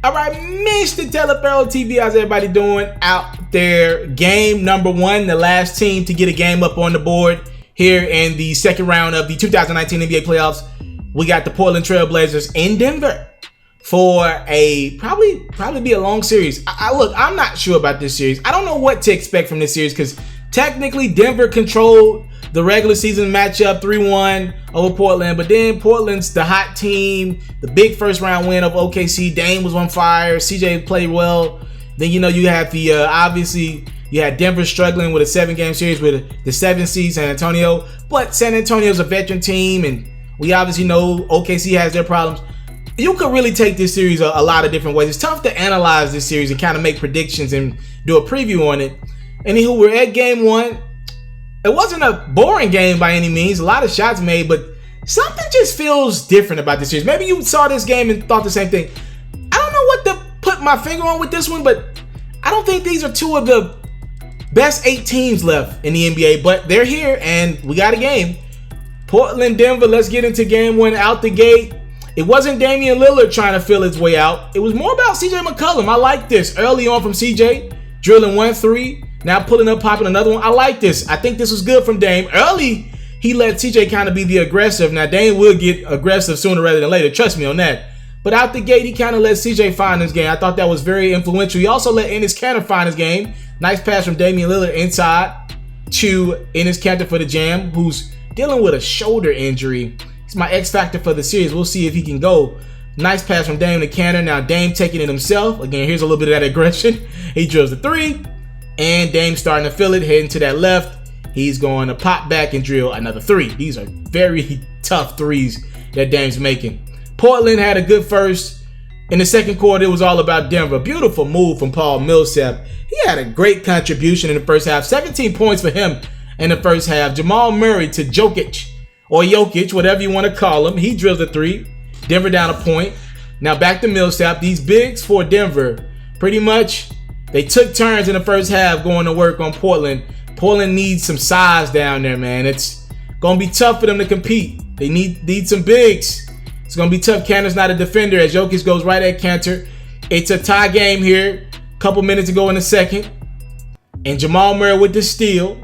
All right, Mr. Taliaferro TV, how's everybody doing out there? Game number one, the last team to get a game up on the board here in the second round of the 2019 NBA playoffs. We got the Portland Trailblazers in Denver for a probably be a long series. Look, I'm not sure about this series. I don't know what to expect from this series because technically Denver controlled the regular season matchup 3-1 over Portland, but then Portland's the hot team, the big first round win of OKC. Dame was on fire, CJ played well. Then you have the obviously you had Denver struggling with a 7-game series with the 7th seed San Antonio, but San Antonio's a veteran team, and we obviously know OKC has their problems. You could really take this series a lot of different ways. It's tough to analyze this series and kind of make predictions and do a preview on it. Anywho, we're at game one. It wasn't a boring game by any means. A lot of shots made, but something just feels different about this series. Maybe you saw this game and thought the same thing. I don't know what to put my finger on with this one, but I don't think these are two of the best 8 teams left in the NBA, but they're here and we got a game. Portland, Denver, let's get into game one out the gate. It wasn't Damian Lillard trying to feel his way out. It was more about CJ McCollum. I like this. Early on from CJ, drilling 1-3. Now pulling up, popping another one. I like this. I think this was good from Dame. Early, he let CJ kind of be the aggressive. Now, Dame will get aggressive sooner rather than later. Trust me on that. But out the gate, he kind of let CJ find his game. I thought that was very influential. He also let Enes Kanter find his game. Nice pass from Damian Lillard inside to Enes Kanter for the jam, who's dealing with a shoulder injury. He's my X factor for the series. We'll see if he can go. Nice pass from Dame to Kanter. Now, Dame taking it himself. Again, here's a little bit of that aggression. He drills the 3. And Dame's starting to feel it, heading to that left. He's going to pop back and drill another 3. These are very tough threes that Dame's making. Portland had a good first. In the second quarter, it was all about Denver. Beautiful move from Paul Millsap. He had a great contribution in the first half. 17 points for him in the first half. Jamal Murray to Jokic, or Jokic, whatever you want to call him. He drills a 3. Denver down a point. Now back to Millsap. These bigs for Denver, pretty much, they took turns in the first half going to work on Portland. Portland needs some size down there, man. It's going to be tough for them to compete. They need some bigs. It's going to be tough. Kanter's not a defender as Jokic goes right at Kanter. It's a tie game here. A couple minutes ago in the second. And Jamal Murray with the steal.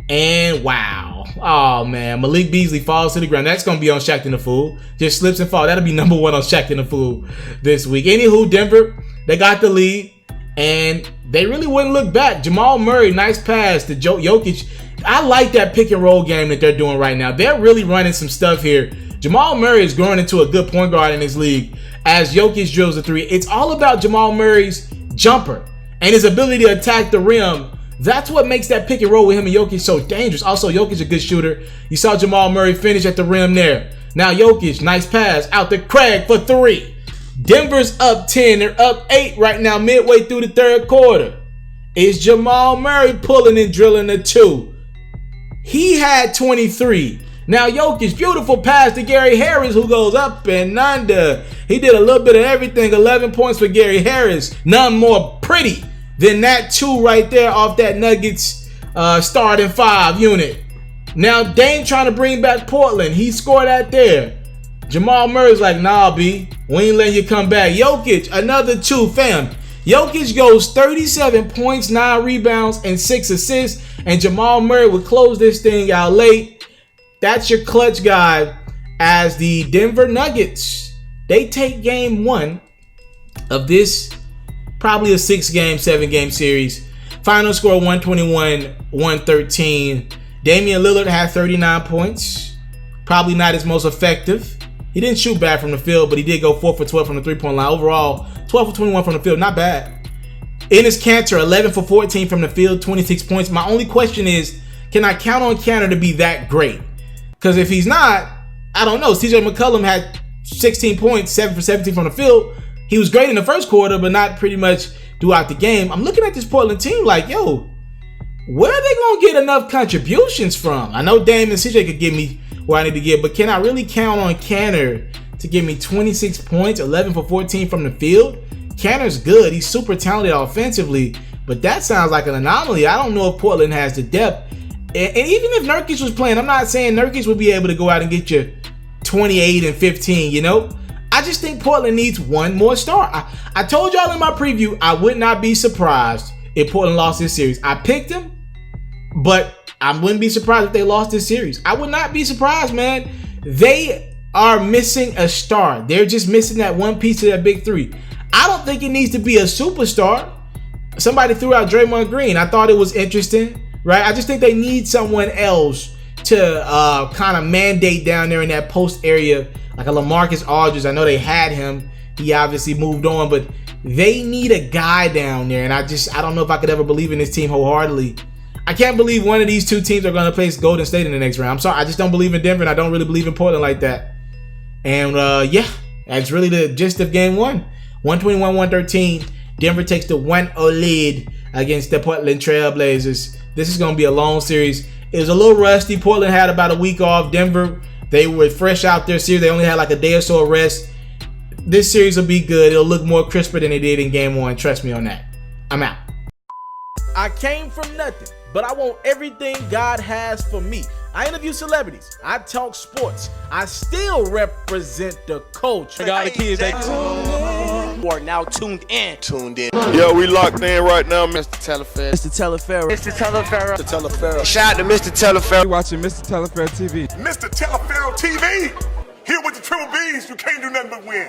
And wow. Oh, man. Malik Beasley falls to the ground. That's going to be on Shaqtin' a Fool. Just slips and falls. That'll be number 1 on Shaqtin' a Fool this week. Anywho, Denver, they got the lead. And they really wouldn't look back. Jamal Murray, nice pass to Jokic. I like that pick and roll game that they're doing right now. They're really running some stuff here. Jamal Murray is growing into a good point guard in this league as Jokic drills the 3. It's all about Jamal Murray's jumper and his ability to attack the rim. That's what makes that pick and roll with him and Jokic so dangerous. Also, Jokic a good shooter. You saw Jamal Murray finish at the rim there. Now Jokic, nice pass out to Craig for 3. Denver's up 10. They're up 8 right now, midway through the third quarter. It's Jamal Murray pulling and drilling the 2. He had 23. Now Jokic, beautiful pass to Gary Harris, who goes up and under. He did a little bit of everything. 11 points for Gary Harris. None more pretty than that 2 right there off that Nuggets starting 5 unit. Now Dame trying to bring back Portland. He scored that there. Jamal Murray's like, nah, B, we ain't letting you come back. Jokic, another 2, fam. Jokic goes 37 points, 9 rebounds, and 6 assists. And Jamal Murray would close this thing out late. That's your clutch guy as the Denver Nuggets. They take game 1 of this, probably a 6-game, 7-game series. Final score 121-113. Damian Lillard had 39 points. Probably not his most effective. He didn't shoot bad from the field, but he did go 4 for 12 from the 3-point line. Overall, 12 for 21 from the field. Not bad. Enes Kanter, 11 for 14 from the field, 26 points. My only question is, can I count on Kanter to be that great? Because if he's not, I don't know. CJ McCollum had 16 points, 7 for 17 from the field. He was great in the first quarter, but not pretty much throughout the game. I'm looking at this Portland team like, yo, where are they going to get enough contributions from? I know Dame and CJ could give me what I need to get, but can I really count on Kanter to give me 26 points, 11 for 14 from the field? Kanter's good. He's super talented offensively, but that sounds like an anomaly. I don't know if Portland has the depth. And even if Nurkic was playing, I'm not saying Nurkic would be able to go out and get you 28 and 15, you know? I just think Portland needs one more star. I told y'all in my preview I would not be surprised if Portland lost this series. I picked them, but I wouldn't be surprised if they lost this series. I would not be surprised, man. They are missing a star. They're just missing that one piece of that big three. I don't think it needs to be a superstar. Somebody threw out Draymond Green. I thought it was interesting, right? I just think they need someone else to kind of mandate down there in that post area, like a LaMarcus Aldridge. I know they had him. He obviously moved on, but they need a guy down there. And I don't know if I could ever believe in this team wholeheartedly. I can't believe one of these two teams are going to place Golden State in the next round. I'm sorry. I just don't believe in Denver, and I don't really believe in Portland like that. And yeah, that's really the gist of game one. 121-113. Denver takes the 1-0 lead against the Portland Trailblazers. This is going to be a long series. It was a little rusty. Portland had about a week off. Denver, they were fresh out their series. They only had like a day or so of rest. This series will be good. It'll look more crisper than it did in game one. Trust me on that. I'm out. I came from nothing, but I want everything God has for me. I interview celebrities. I talk sports. I still represent the culture. I got the kids. You are now tuned in. Yo, we locked in right now, Mr. Taliaferro. Mr. Taliaferro. Shout out to Mr. Taliaferro. You're watching Mr.Taliaferro TV. Mr. Taliaferro TV. Here with the Triple B's, you can't do nothing but win.